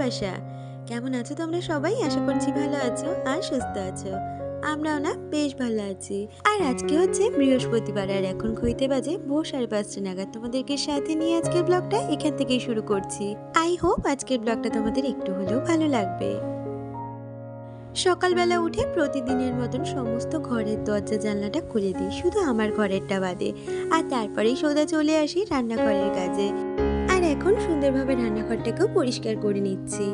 ভালোবাসা। কেমন আছো তোমরা সবাই? আশা করছি ভালো আছো আর সুস্থ আছো। আমরাও না বেশ ভালো আছি। আর আজকে হচ্ছে বৃহস্পতিবার, আর এখন ঘড়িতে বাজে ভোর 5:30 নাগাদ। তোমাদেরকে সাথে নিয়ে আজকের ব্লগটা এখান থেকেই শুরু করছি। আই হোপ আজকের ব্লগটা তোমাদের একটু হলেও ভালো লাগবে। সকালবেলা উঠে প্রতিদিনের মতন সমস্ত ঘরের দরজা জানলাটা খুলে দিই, শুধু আমার ঘরেরটা বাদে। আর তারপরেই সোজা চলে আসি রান্নাঘরের কাজে। আর এখন সুন্দরভাবে রান্নাঘরটাকেও পরিষ্কার করে নিচ্ছি।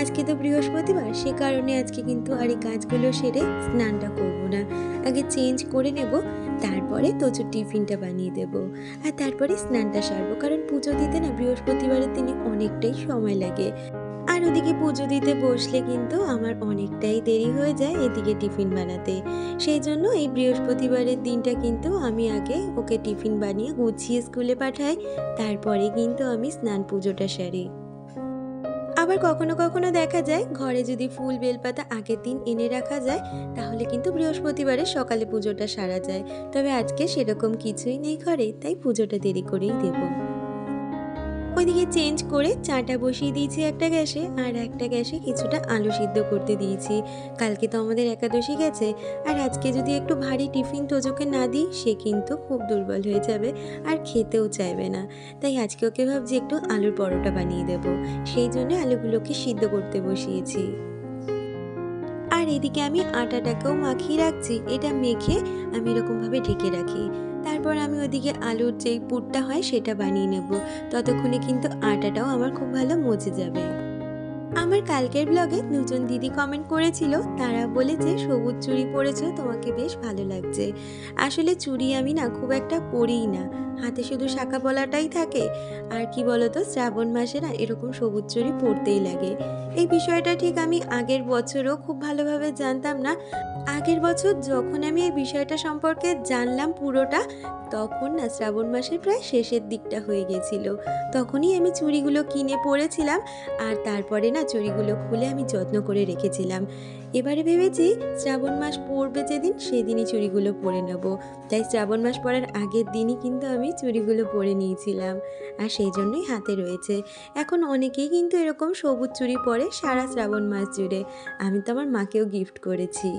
আজকে তো বৃহস্পতিবার, সে কারণে আজকে কিন্তু আর এই কাজগুলো সেরে স্নানটা করব না। আগে চেঞ্জ করে নেব, তারপরে তোজোর টিফিনটা বানিয়ে দেব, আর তারপরে স্নানটা সারবো। কারণ পুজো দিতে না বৃহস্পতিবারের দিনে অনেকটাই সময় লাগে। আর ওদিকে পুজো দিতে বসলে কিন্তু আমার অনেকটাই দেরি হয়ে যায় এদিকে টিফিন বানাতে। সেই জন্য এই বৃহস্পতিবারের দিনটা কিন্তু আমি আগে ওকে টিফিন বানিয়ে গুছিয়ে স্কুলে পাঠাই, তারপরে কিন্তু আমি স্নান পুজোটা সারি। আবার কখনো কখনো দেখা যায় ঘরে যদি ফুল বেলপাতা আগের দিন এনে রাখা যায়, তাহলে কিন্তু বৃহস্পতিবারের সকালে পুজোটা সারা যায়। তবে আজকে সেরকম কিছুই নেই ঘরে, তাই পুজোটা দেরি করেই দেবো। ওইদিকে চেঞ্জ করে চাটা বসিয়ে দিয়েছি একটা গ্যাসে, আর একটা গ্যাসে কিছুটা আলু সিদ্ধ করতে দিয়েছি। কালকে তো আমাদের একাদশী গেছে, আর আজকে যদি একটু ভারী টিফিন তোজোকে না দিই, সে কিন্তু খুব দুর্বল হয়ে যাবে আর খেতেও চাইবে না। তাই আজকে ওকে ভাবছি একটু আলুর পরোটা বানিয়ে দেবো। সেই জন্য আলুগুলোকে সিদ্ধ করতে বসিয়েছি। আর এদিকে আমি আটাটাকেও মাখিয়ে রাখছি। এটা মেখে আমি এরকমভাবে ঢেকে রাখি। তারপর আমি ওদিকে আলুর যেই পুরটা হয় সেটা বানিয়ে নেব। ততক্ষণে কিন্তু আটাটাও আমার খুব ভালো মজে যাবে। আমার কালকের ব্লগে দুজন দিদি কমেন্ট করেছিল, তারা বলেছে সবুজ চুড়ি পরেছো, তোমাকে বেশ ভালো লাগছে। আসলে চুড়ি আমি না খুব একটা পরিই না, হাতে শুধু শাঁখা পলাটাই থাকে। আর কি বলতো, শ্রাবণ মাসে না এরকম সবুজ চুড়ি পরতেই লাগে। এই বিষয়টা ঠিক আমি আগের বছরও খুব ভালোভাবে জানতাম না। আগের বছর যখন আমি এই বিষয়টা সম্পর্কে জানলাম পুরোটা, তখন না শ্রাবণ মাসের প্রায় শেষের দিকটা হয়ে গেছিল। তখনই আমি চুড়িগুলো কিনে পরেছিলাম, আর তারপরে না চুড়িগুলো খুলে আমি যত্ন করে রেখেছিলাম। এবারে ভেবেছি শ্রাবণ মাস পড়বে যেদিন, সেদিনই চুড়িগুলো পরে নেব। তাই শ্রাবণ মাস পড়ার আগের দিনই কিন্তু আমি চুড়িগুলো পরে নিয়েছিলাম, আর সেই জন্যই হাতে রয়েছে। এখন অনেকেই কিন্তু এরকম সবুজ চুড়ি পরে সারা শ্রাবণ মাস জুড়ে। আমি তো আমার মাকেও গিফট করেছি।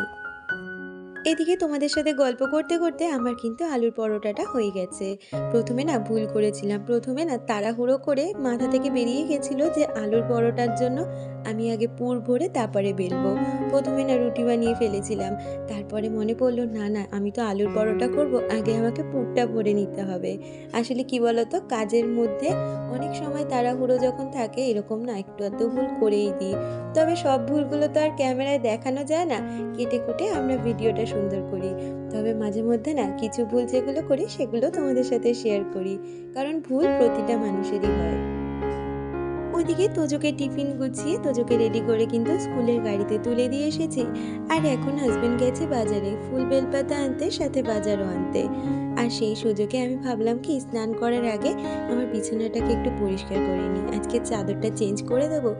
এদিকে তোমাদের সাথে গল্প করতে করতে আমার কিন্তু আলুর পরোটাটা হয়ে গেছে। প্রথমে না ভুল করেছিলাম, প্রথমে না তাড়াহুড়ো করে মাথা থেকে বেরিয়ে গেছিলো যে আলুর পরোটার জন্য আমি আগে পুর ভরে তারপরে বেলবো। প্রথমে না রুটি বানিয়ে ফেলেছিলাম, তারপরে মনে পড়লো না না, আমি তো আলুর পরোটা করব, আগে আমাকে পুরটা ভরে নিতে হবে। আসলে কি বলতো, কাজের মধ্যে অনেক সময় তাড়াহুড়ো যখন থাকে এরকম না একটু আধটু ভুল করেই দিই। তবে সব ভুলগুলো তো আর ক্যামেরায় দেখানো যায় না, কেটে কুটে আমরা ভিডিওটা সুন্দর করি। তবে মাঝে মধ্যে না কিছু ভুল যেগুলো করি সেগুলো তোমাদের সাথে শেয়ার করি, কারণ ভুল প্রতিটা মানুষেরই হয়। ওইদিকে তোজোকে টিফিন গুছিয়ে তোজোকে রেডি করে কিন্তু স্কুলের গাড়িতে তুলে দিয়ে এসেছি। আর এখন হাজবেন্ড গেছে বাজারে ফুল বেলপাতা আনতে, সাথে বাজারও আনতে। আর সেই সুযোগে আমি ভাবলাম কি স্নান করার আগে আমার বিছানাটাকে একটু পরিষ্কার করে নিই, আজকে চাদরটা চেঞ্জ করে দেবো।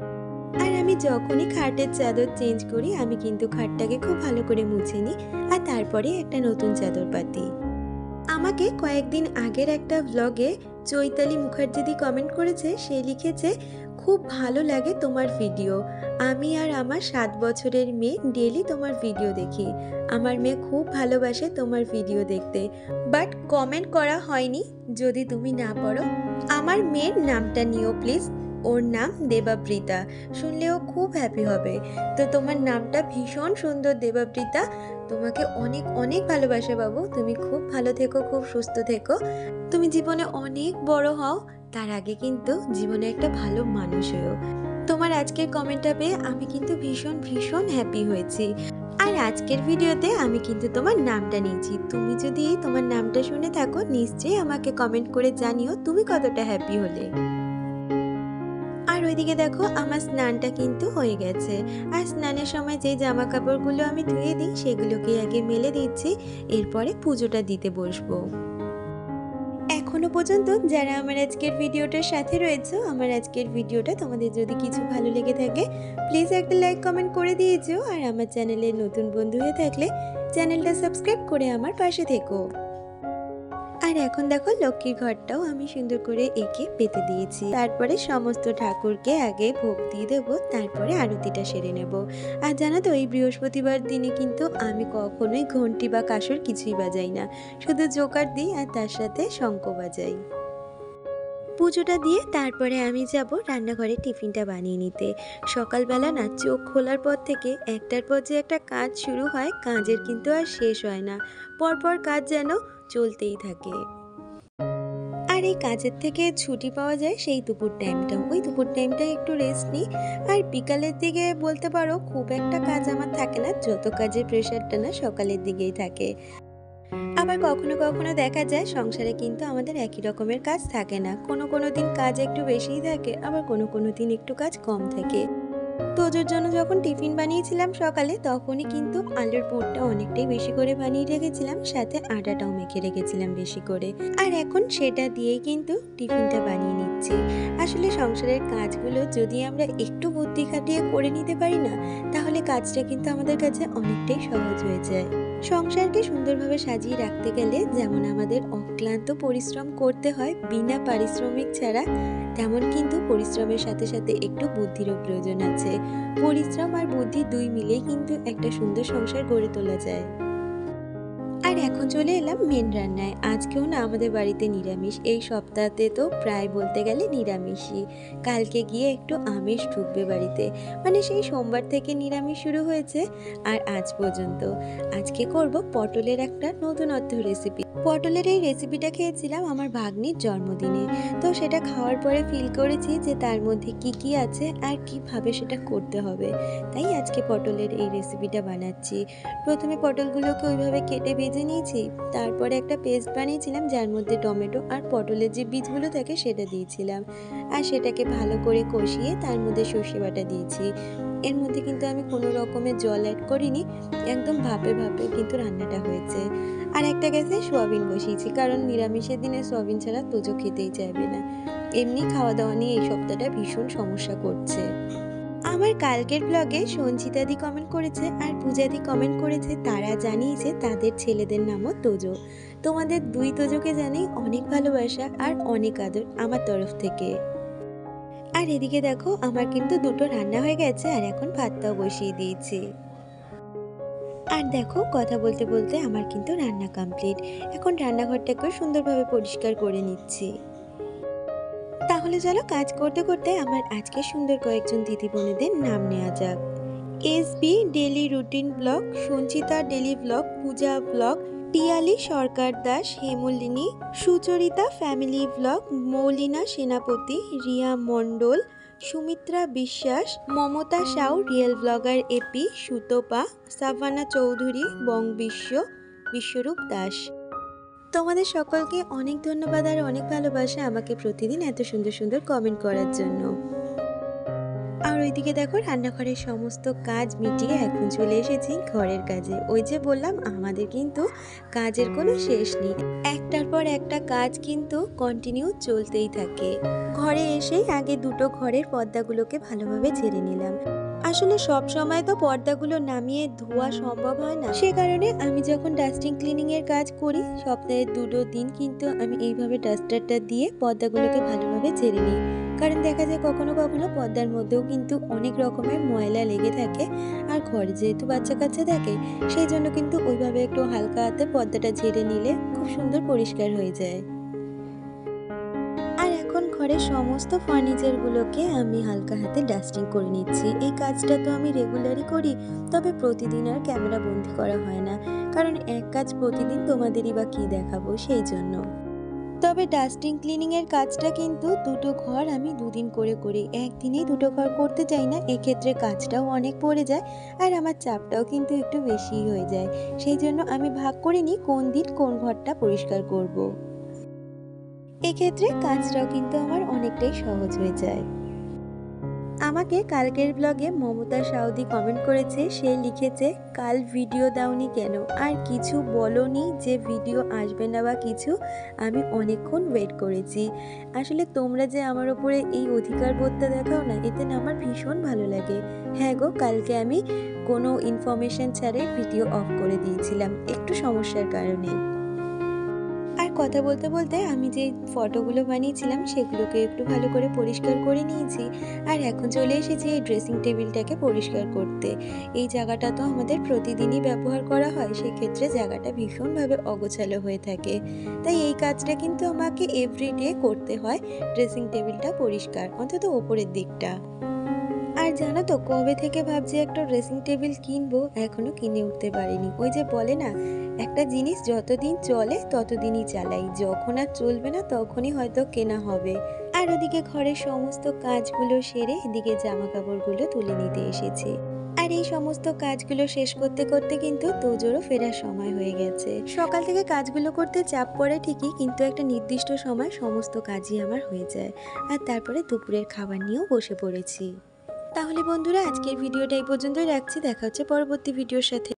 আর আমি যখনই খাটের চাদর চেঞ্জ করি, আমি কিন্তু খাটটাকে খুব ভালো করে মুছে নিই, আর তারপরে একটা নতুন চাদর পাতি। আমাকে কয়েকদিন আগের একটা ব্লগে চৈতালি মুখার্জি কমেন্ট করেছে, সে লিখেছে, খুব ভালো লাগে তোমার ভিডিও। আমি আর আমার 7 বছরের মেয়ে ডেলি তোমার ভিডিও দেখি। আমার মেয়ে খুব ভালোবাসে তোমার ভিডিও দেখতে, বাট কমেন্ট করা হয়নি। যদি তুমি না পড়ো, আমার মেয়ের নামটা নিও প্লিজ। ওর নাম দেবাবৃতা, শুনলেও খুব হ্যাপি হবে। তো তোমার নামটা ভীষণ সুন্দর দেবাবৃতা। তোমাকে অনেক অনেক ভালোবাসা বাবু, তুমি খুব ভালো থেকো, খুব সুস্থ থেকো। তুমি জীবনে অনেক বড় হও, তার আগে কিন্তু জীবনে একটা ভালো মানুষ হও। তোমার আজকের কমেন্টটা পেয়ে আমি কিন্তু ভীষণ ভীষণ হ্যাপি হয়েছি। আর আজকের ভিডিওতে আমি কিন্তু তোমার নামটা নিয়েছি। তুমি যদি তোমার নামটা শুনে থাকো, নিশ্চয়ই আমাকে কমেন্ট করে জানিও তুমি কতটা হ্যাপি হলে। আর ওইদিকে দেখো আমার স্নানটা কিন্তু হয়ে গেছে। আর স্নানের সময় যে জামা কাপড়গুলো আমি ধুয়ে দিই সেগুলোকে আগে মেলে দিচ্ছি, এরপরে পুজোটা দিতে বসবো। এখনো পর্যন্ত যারা আমার আজকের ভিডিওটার সাথে রয়েছে, আমার আজকের ভিডিওটা তোমাদের যদি কিছু ভালো লেগে থাকে, প্লিজ একটা লাইক কমেন্ট করে দিয়েছো। আর আমার চ্যানেলের নতুন বন্ধু হয়ে থাকলে চ্যানেলটা সাবস্ক্রাইব করে আমার পাশে থেকো। আর আর এখন দেখো লক্ষ্মীর ঘরটাও আমি সুন্দর করে এঁকে পেতে দিয়েছি। তারপরে সমস্ত ঠাকুরকে আগে ভোগ দিয়ে দেবো, তারপরে আরতিটা সেরে নেব। আর জানো তো এই বৃহস্পতিবার দিনে কিন্তু আমি কখনোই ঘন্টি বা কাসর কিছুই বাজাই না, শুধু জোকার দিই আর তার সাথে শঙ্খ বাজাই। পুজোটা দিয়ে তারপরে আমি যাব রান্নাঘরে টিফিনটা বানিয়ে নিতে। সকালবেলা না চোখ খোলার পর থেকে একটার পর যে একটা কাজ শুরু হয়, কাজের কিন্তু আর শেষ হয় না, পরপর কাজ যেন চলতেই থাকে। আর এই কাজের থেকে ছুটি পাওয়া যায় সেই দুপুর টাইমটা, ওই দুপুর টাইমটাই একটু রেস্ট নিই। আর বিকালের দিকে বলতে পারো খুব একটা কাজ আমার থাকে না, যত কাজের প্রেশারটা না সকালের দিকেই থাকে। আবার কখনো কখনো দেখা যায় সংসারে কিন্তু আমাদের একই রকমের কাজ থাকে না, কোনো দিন কাজ একটু বেশিই থাকে, আবার কোনো দিন একটু কাজ কম থাকে। তোজোর জন্য যখন টিফিন বানিয়েছিলাম সকালে, তখনই কিন্তু আলুর পুরটা অনেকটাই বেশি করে বানিয়ে রেখেছিলাম, সাথে আটাটাও মেখে রেখেছিলাম বেশি করে। আর এখন সেটা দিয়েই কিন্তু টিফিনটা বানিয়ে নিচ্ছি। আসলে সংসারের কাজগুলো যদি আমরা একটু বুদ্ধি খাটিয়ে করে নিতে পারি না, তাহলে কাজটা কিন্তু আমাদের কাছে অনেকটাই সহজ হয়ে যায়। সংসারকে সুন্দরভাবে সাজিয়ে রাখতে গেলে যেমন আমাদের অক্লান্ত পরিশ্রম করতে হয় বিনা পারিশ্রমিক ছাড়া, তেমন কিন্তু পরিশ্রমের সাথে সাথে একটু বুদ্ধিরও প্রয়োজন আছে। পরিশ্রম আর বুদ্ধি দুই মিলেই কিন্তু একটা সুন্দর সংসার গড়ে তোলা যায়। আর এখন চলে এলাম মেন রান্নায়। আজকেও না আমাদের বাড়িতে নিরামিষ, এই সপ্তাহতে তো প্রায় বলতে গেলে নিরামিষই। কালকে গিয়ে একটু আমিষ ঢুকবে বাড়িতে, মানে সেই সোমবার থেকে নিরামিষ শুরু হয়েছে আর আজ পর্যন্ত। আজকে করব পটলের একটা নতুনত্ব রেসিপি। পটলের এই রেসিপিটা খেয়েছিলাম আমার ভাগ্নির জন্মদিনে, তো সেটা খাওয়ার পরে ফিল করেছি যে তার মধ্যে কি কি আছে আর কিভাবে সেটা করতে হবে, তাই আজকে পটলের এই রেসিপিটা বানাচ্ছি। প্রথমে পটলগুলোকে ওইভাবে কেটে ভেজে নিয়েছি, তারপরে একটা পেস্ট বানিয়েছিলাম যার মধ্যে টমেটো আর পটলের যে বীজগুলো থাকে সেটা দিয়েছিলাম, আর সেটাকে ভালো করে কষিয়ে তার মধ্যে সর্ষে বাটা দিয়েছি। এর মধ্যে কিন্তু আমি কোনো রকমের জল অ্যাড করিনি, একদম ভাপে ভাপে কিন্তু রান্নাটা হয়েছে। আর একটা গ্যাসে সোয়াবিন বসিয়েছি, কারণ নিরামিষের দিনে সোয়াবিন ছাড়া তোজো খেতেই চাইবে না। এমনি খাওয়া দাওয়া নিয়ে এই সপ্তাহটা ভীষণ সমস্যা করছে। আমার কালকের ব্লগে সঞ্চিতাদি কমেন্ট করেছে আর পূজাদি কমেন্ট করেছে, তারা জানিয়েছে তাদের ছেলেদের নামও তোজো। তোমাদের দুই তোজোকে জানাই অনেক ভালোবাসা আর অনেক আদর আমার তরফ থেকে। আর এদিকে দেখো আমার কিন্তু দুটো রান্না হয়ে গেছে আর এখন ভাতটাও বসিয়ে দিয়েছি। আর দেখো কথা বলতে বলতে আমার কিন্তু রান্না কমপ্লিট। এখন রান্নাঘরটাকেও সুন্দরভাবে পরিষ্কার করে নিচ্ছি। তাহলে চলো কাজ করতে করতে আমার আজকে সুন্দর কয়েকজন দিদি বোনেদের নাম নেওয়া যাক। SB daily routine blog, Sanchita daily blog, Puja blog, Piyali Sarkar Das, Hemlini, Sucharita family blog, Moulina Senapati, Riya Mondal, Sumitra Biswas, Mamata Sau real blogger AP, Sutapa, Savannah Chowdhury, Bong Biswa, Biswarup Das. তোমাদের সকলকে অনেক ধন্যবাদ আর অনেক ভালোবাসা আমাকে প্রতিদিন এত সুন্দর সুন্দর কমেন্ট করার জন্য। আর ওইদিকে দেখো রান্নাঘরের সমস্ত কাজ মিটিয়ে এখন চলে এসেছি ঘরের কাজে। ওই যে বললাম আমাদের কিন্তু কাজের কোনো শেষ নেই, একটার পর একটা কাজ কিন্তু কন্টিনিউ চলতেই থাকে। ঘরে এসেই আগে দুটো ঘরের পর্দাগুলোকে ভালোভাবে ঝেড়ে নিলাম। আসলে সব সময় তো পর্দাগুলো নামিয়ে ধোয়া সম্ভব হয় না, সে কারণে আমি যখন ডাস্টিং ক্লিনিং এর কাজ করি সপ্তাহে দুটো দিন কিন্তু আমি এইভাবে ডাস্টারটা দিয়ে পর্দাগুলোকে ভালোভাবে ঝেড়ে নিই। কারণ দেখা যায় কখনো কখনো পর্দার মধ্যেও কিন্তু অনেক রকমের ময়লা লেগে থাকে, আর ঘরে যেহেতু বাচ্চা কাচ্চা থাকে সেই জন্য কিন্তু ওইভাবে একটু হালকা হাতে পর্দাটা ঝেড়ে নিলে খুব সুন্দর পরিষ্কার হয়ে যায়। আর এখন ঘরের সমস্ত ফার্নিচারগুলোকে আমি হালকা হাতে ডাস্টিং করে নিচ্ছি। এই কাজটা তো আমি রেগুলারই করি, তবে প্রতিদিন আর ক্যামেরা বন্দি করা হয় না, কারণ এক কাজ প্রতিদিন তোমাদেরই বা কী দেখাবো সেই জন্য। তবে ডাস্টিং ক্লিনিং এর কাজটা কিন্তু দুটো ঘর আমি দুদিন করে করি, একদিনেই দুটো ঘর করতে চাই না, এক্ষেত্রে কাজটাও অনেক পড়ে যায় আর আমার চাপটাও কিন্তু একটু বেশিই হয়ে যায়। সেই জন্য আমি ভাগ করে নিই কোন দিন কোন ঘরটা পরিষ্কার করব। এক্ষেত্রে কাজটাও কিন্তু আমার অনেকটাই সহজ হয়ে যায়। আমাকে কালকের ব্লগে মমতা সাউদি কমেন্ট করেছে, সে লিখেছে কাল ভিডিও দাওনি কেন, আর কিছু বলনি যে ভিডিও আসবে না বা কিছু, আমি অনেকক্ষণ ওয়েট করেছি। আসলে তোমরা যে আমার ওপরে এই অধিকার বোধটা দেখাও না, এতে না আমার ভীষণ ভালো লাগে। হ্যাঁ গো, কালকে আমি কোনো ইনফরমেশন ছাড়াই ভিডিও অফ করে দিয়েছিলাম একটু সমস্যার কারণে। আর কথা বলতে বলতে আমি যে ফটোগুলো বানিয়েছিলাম সেগুলোকে একটু ভালো করে পরিষ্কার করে নিয়েছি। আর এখন চলে এসেছি এই ড্রেসিং টেবিলটাকে পরিষ্কার করতে। এই জায়গাটা তো আমাদের প্রতিদিনই ব্যবহার করা হয়, সেক্ষেত্রে জায়গাটা ভীষণভাবে অগোছালো হয়ে থাকে। তাই এই কাজটা কিন্তু আমাকে এভরিডে করতে হয়, ড্রেসিং টেবিলটা পরিষ্কার, অন্তত ওপরের দিকটা। আর জানো তো কবে থেকে ভাবছি একটা ড্রেসিং টেবিল কিনবো, এখনো কিনে উঠতে পারিনি। ওই যে বলে না, একটা জিনিস যতদিন চলে ততদিনই চালাই, যখন আর চলবে না তখনই হয়তো কেনা হবে। আর ওদিকে ঘরের সমস্ত কাজগুলো সেরে এদিকে জামা কাপড়গুলো তুলে নিতে এসেছি। আর এই সমস্ত কাজগুলো শেষ করতে করতে কিন্তু তোজোরও ফেরার সময় হয়ে গেছে। সকাল থেকে কাজগুলো করতে চাপ পড়ে ঠিকই, কিন্তু একটা নির্দিষ্ট সময় সমস্ত কাজই আমার হয়ে যায়। আর তারপরে দুপুরের খাবার নিয়েও বসে পড়েছি। তাহলে বন্ধুরা, আজকের ভিডিওটা এই পর্যন্তই রাখছি। দেখা হচ্ছে পরবর্তী ভিডিওর সাথে।